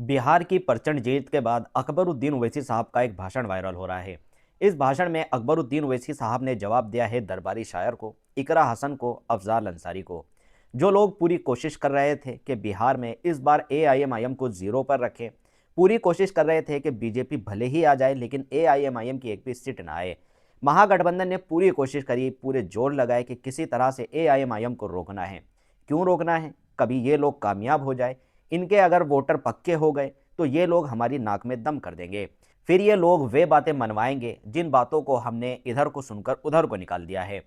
बिहार की प्रचंड जीत के बाद अकबरुद्दीन ओवैसी साहब का एक भाषण वायरल हो रहा है। इस भाषण में अकबरुद्दीन ओवैसी साहब ने जवाब दिया है दरबारी शायर को, इकरा हसन को, अफजाल अंसारी को। जो लोग पूरी कोशिश कर रहे थे कि बिहार में इस बार एआईएमआईएम को जीरो पर रखें, पूरी कोशिश कर रहे थे कि बीजेपी भले ही आ जाए लेकिन एआईएमआईएम की एक भी सीट ना आए। महागठबंधन ने पूरी कोशिश करी, पूरे जोर लगाए कि किसी तरह से एआईएमआईएम को रोकना है। क्यों रोकना है? कभी ये लोग कामयाब हो जाए, इनके अगर वोटर पक्के हो गए तो ये लोग हमारी नाक में दम कर देंगे। फिर ये लोग वे बातें मनवाएंगे जिन बातों को हमने इधर को सुनकर उधर को निकाल दिया है।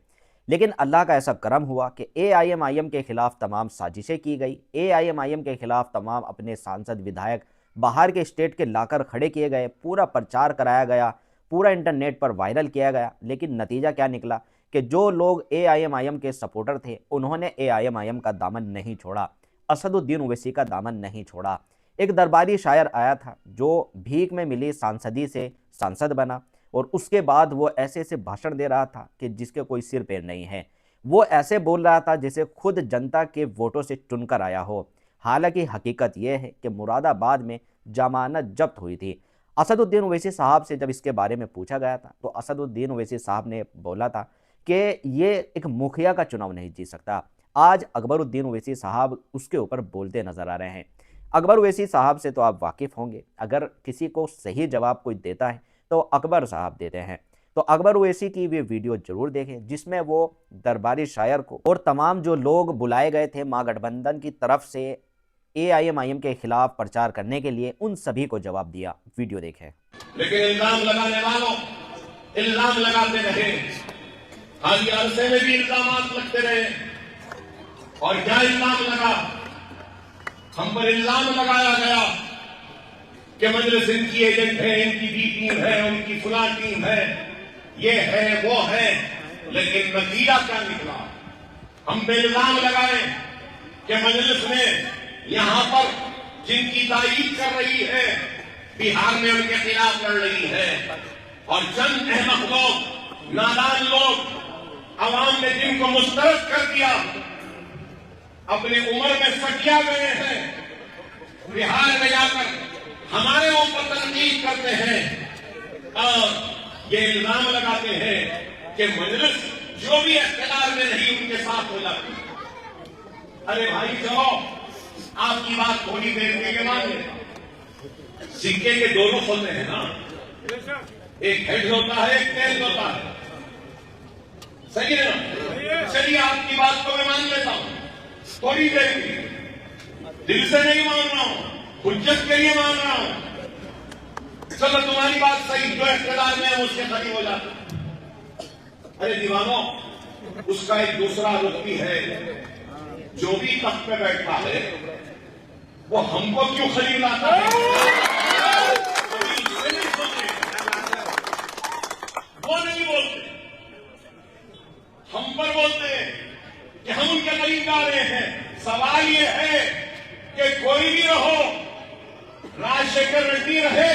लेकिन अल्लाह का ऐसा करम हुआ कि एआईएमआईएम के खिलाफ तमाम साजिशें की गई। एआईएमआईएम के खिलाफ तमाम अपने सांसद विधायक बाहर के स्टेट के लाकर खड़े किए गए, पूरा प्रचार कराया गया, पूरा इंटरनेट पर वायरल किया गया। लेकिन नतीजा क्या निकला कि जो लोग एआईएमआईएम के सपोर्टर थे उन्होंने एआईएमआईएम का दामन नहीं छोड़ा, असदुद्दीन ओवैसी का दामन नहीं छोड़ा। एक दरबारी शायर आया था जो भीख में मिली सांसदी से सांसद बना और उसके बाद वो ऐसे ऐसे भाषण दे रहा था कि जिसके कोई सिर पैर नहीं है। वो ऐसे बोल रहा था जैसे खुद जनता के वोटों से चुनकर आया हो। हालांकि हकीकत यह है कि मुरादाबाद में जमानत जब्त हुई थी। असदुद्दीन ओवैसी साहब से जब इसके बारे में पूछा गया था तो असदुद्दीन ओवैसी साहब ने बोला था कि ये एक मुखिया का चुनाव नहीं जीत सकता। आज अकबरुद्दीन ओवैसी साहब उसके ऊपर बोलते नजर आ रहे हैं। अकबर ओवैसी साहब से तो आप वाकिफ होंगे, अगर किसी को सही जवाब कोई देता है तो अकबर साहब देते हैं। तो अकबर ओवैसी की वे वीडियो जरूर देखें जिसमें वो दरबारी शायर को और तमाम जो लोग बुलाए गए थे महागठबंधन की तरफ से एआईएमआईएम के खिलाफ प्रचार करने के लिए, उन सभी को जवाब दिया। वीडियो देखें। लेकिन इल्जाम लगाने वालों इल्जाम लगाते रहे, हाल अरसे में भी इल्जाम लगते रहे। और क्या इल्जाम लगा? हम पर इल्जाम लगाया गया कि मजलिस इनकी एजेंट है, इनकी बी टीम है, उनकी फुला टीम है, ये है वो है। लेकिन नतीजा क्या निकला? हम पे इल्जाम लगाए कि मजलिस में यहां पर जिनकी तारीफ कर रही है बिहार में उनके खिलाफ लड़ रही है। और चंद अहमक लोग, नादान लोग, अवाम ने जिनको मुस्तरद कर दिया, अपनी उम्र में सटिया गए हैं, बिहार में जाकर हमारे ऊपर तनकीद करते हैं और ये इल्जाम लगाते हैं कि मजलिस जो भी इख्तियार में नहीं उनके साथ हो जाती। अरे भाई चलो, आपकी बात थोड़ी देर के लिए मान लेता। सिक्के के दोनों होते हैं ना, एक हेड होता है, एक टेल होता है। सही है ना? चलिए आपकी बात को मैं मान लेता हूं, थोड़ी देर के लिए। दिल से नहीं मान रहा हूं, हुज्जत के लिए मान रहा हूं। चलो तुम्हारी बात सही, जो इख्तियार में है उसके करीब हो जाता। अरे दीवानों, उसका एक दूसरा रुख भी है। जो भी तख्त पे बैठता है वो हमको क्यों खरीद लाता है? वो नहीं बोलते, हम पर बोलते हैं कि हम उनके करीब आ रहे हैं। सवाल ये है कि कोई भी रहो, राजशेखर रेड्डी रहे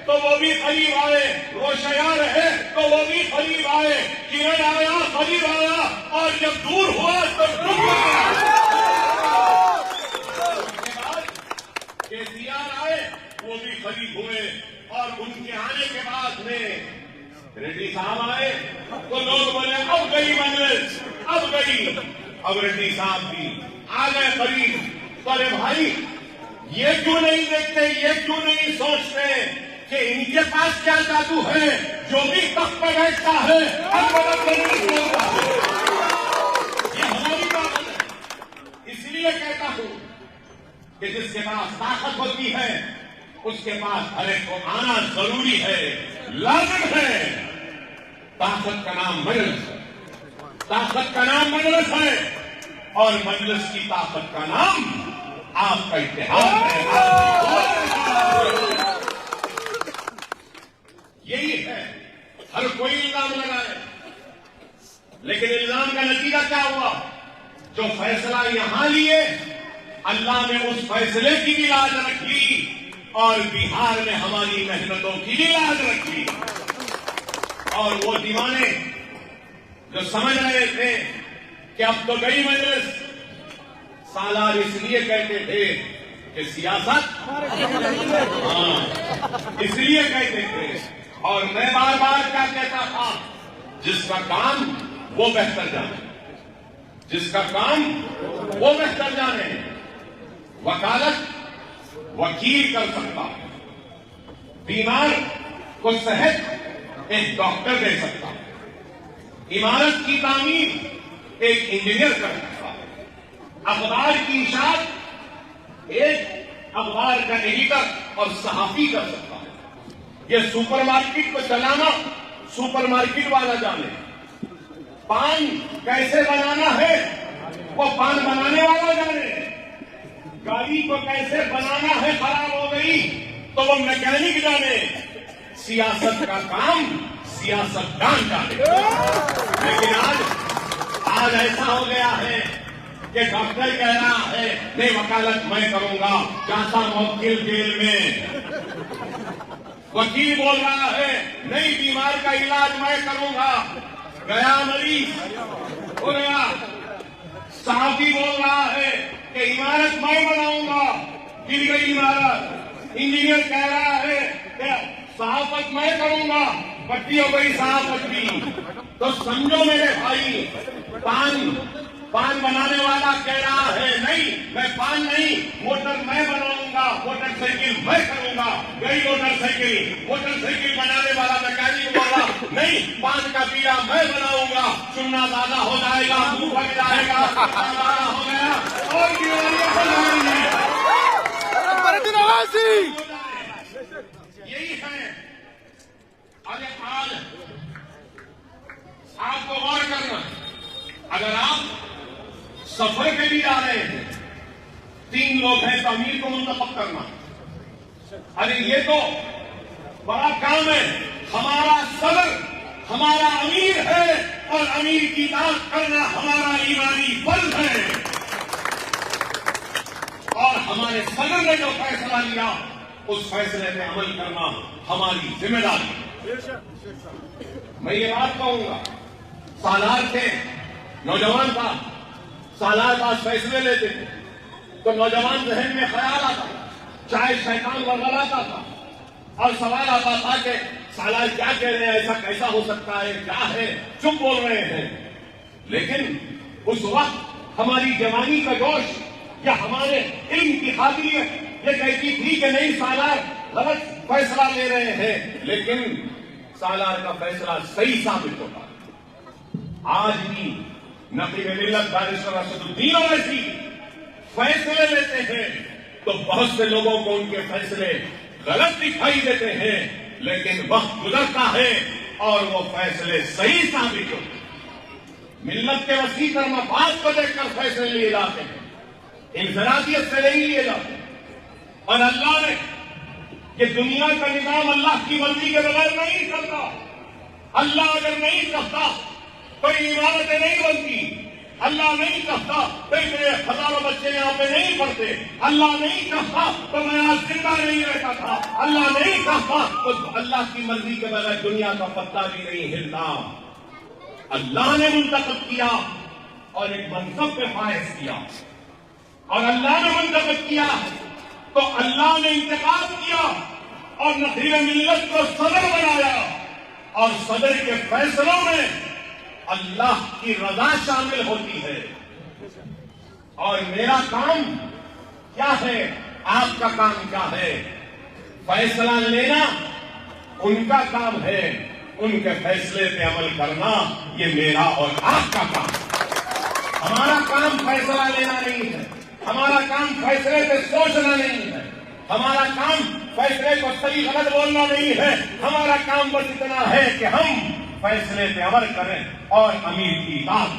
तो वो भी करीब आए, रोशया रहे तो वो भी करीब आए, किरण आया करीब आया, और जब दूर हुआ तो डूब गया। केसीआर आए, वो भी करीब हुए, और उनके आने के बाद में रेड्डी साहब आए तो लोग बोले अब गई मजलिस, अब गई। अब रेड्डी साहब भी आ गए करीब। तो अरे भाई, ये क्यों नहीं देखते, ये क्यों नहीं सोचते कि इनके पास क्या जादू है? जो भी तख्त पर बैठता है बोलता है। ये हमारी बात है। इसलिए कहता हूं कि जिसके पास ताकत होती है उसके पास हर एक को आना जरूरी है, लाजिम है। ताकत का नाम मजलिस है, ताकत का नाम मजलिस है, और मजलिस की ताकत का नाम आपका इतिहास है। यही है, हर कोई इल्जाम लगाए, लेकिन इल्जाम का नतीजा क्या हुआ? जो फैसला यहां लिए, अल्लाह ने उस फैसले की भी लाज रखी और बिहार में हमारी मेहनतों की भी लाज रखी। और वो दीवाने जो समझ रहे थे कि अब तो गई मजलिस, सालार इसलिए कहते थे कि सियासत इसलिए कहते थे। और मैं बार बार क्या कहता था, जिसका काम वो बेहतर जाने, जिसका काम वो बेहतर जाने। वकालत वकील कर सकता है, बीमार को सेहत एक डॉक्टर दे सकता है, इमारत की तामीर एक इंजीनियर कर सकता है, अखबार की इशाअत एक अखबार का एडिटर और सहाफी कर सकता है। ये सुपरमार्केट को चलाना सुपरमार्केट वाला जाने, पान कैसे बनाना है वो पान बनाने वाला जाने, गाड़ी को कैसे बनाना है खराब हो गई तो वो मैकेनिक जाने, सियासत का काम सियासतदान जाने। लेकिन आज ऐसा हो गया है कि डॉक्टर कह रहा है नहीं वकालत मैं करूंगा, जाता मुवक्किल जेल में। वकील बोल रहा है नहीं बीमार का इलाज मैं करूंगा, गया मरीज हो गया। साहबी बोल रहा है कि इमारत मैं बनाऊंगा, गिर गई इमारत। इंजीनियर कह रहा है कि सहाफत मैं करूंगा, पट्टी हो गई सहाफत की। तो समझो मेरे भाई, पान बनाने वाला कह रहा है नहीं मैं पान नहीं मोटर मैं बनाऊंगा, मोटरसाइकिल मैं करूंगा, गई मोटरसाइकिल बनाने वाला मैकेनिक बोला नहीं पान का बीड़ा मैं बनाऊंगा, चुनना ज्यादा हो जाएगा, मुंह फट जाएगा, हो गया और बीमारियां फैल यही है। अरे आज आपको गौर करना, अगर आप सफर के लिए आ रहे हैं, 3 लोग हैं तो अमीर को मुंतखब करना, अरे ये तो बड़ा काम है। हमारा सदर हमारा अमीर है और अमीर की बात करना हमारा ईमानी फर्ज है। और हमारे सदर ने जो फैसला लिया उस फैसले पे अमल करना हमारी जिम्मेदारी। मैं ये बात कहूंगा, सालार थे, नौजवान था, सालार पास फैसले लेते थे तो नौजवान जहन में ख्याल आता, चाहे शैतान वर्गलाता था और सवाल आता था कि सालार क्या कह रहे हैं, ऐसा कैसा हो सकता है, क्या है, चुप बोल रहे हैं। लेकिन उस वक्त हमारी जवानी का जोश या हमारे इल्म की काबिलियत ये कहती थी कि नहीं सालार गलत फैसला ले रहे हैं, लेकिन सालार का फैसला सही साबित होता है। आज भी नकीब मिल्लत बैरिस्टर असदुद्दीन ओवैसी फैसले लेते हैं तो बहुत से लोगों को उनके फैसले गलत दिखाई देते हैं, लेकिन वक्त गुजरता है और वो फैसले सही साबित होते हैं। मिल्लत के वसीकर मफाद को देखकर फैसले लिए जाते हैं, इंफरादियत से नहीं लिए जाते। और अल्लाह ने ये दुनिया का निजाम अल्लाह की मर्जी के बगैर नहीं चलता। अल्लाह अगर नहीं चाहता तो इमारतें नहीं बनती, अल्लाह नहीं चाहता तो इतने हजारों बच्चे यहाँ पे नहीं पढ़ते, अल्लाह नहीं चाहता तो मैं आज जिंदा नहीं रहता था, अल्लाह नहीं चाहता तो अल्लाह की मर्जी के बगैर दुनिया का पत्ता भी नहीं हिलता। अल्लाह ने मुंतखब किया और एक मनसब पे फायज किया, और अल्लाह ने मुंतखब किया तो अल्लाह ने इंतखाब किया और नसीब मिल्लत को सदर बनाया, और सदर के फैसलों में अल्लाह की रजा शामिल होती है। और मेरा काम क्या है, आपका काम क्या है? फैसला लेना उनका काम है, उनके फैसले पे अमल करना ये मेरा और आपका काम। हमारा काम फैसला लेना नहीं है, हमारा काम फैसले पे सोचना नहीं है, हमारा काम फैसले को सही गलत बोलना नहीं है। हमारा काम बस इतना है कि हम फैसले पे अमल करें और अमीर की बात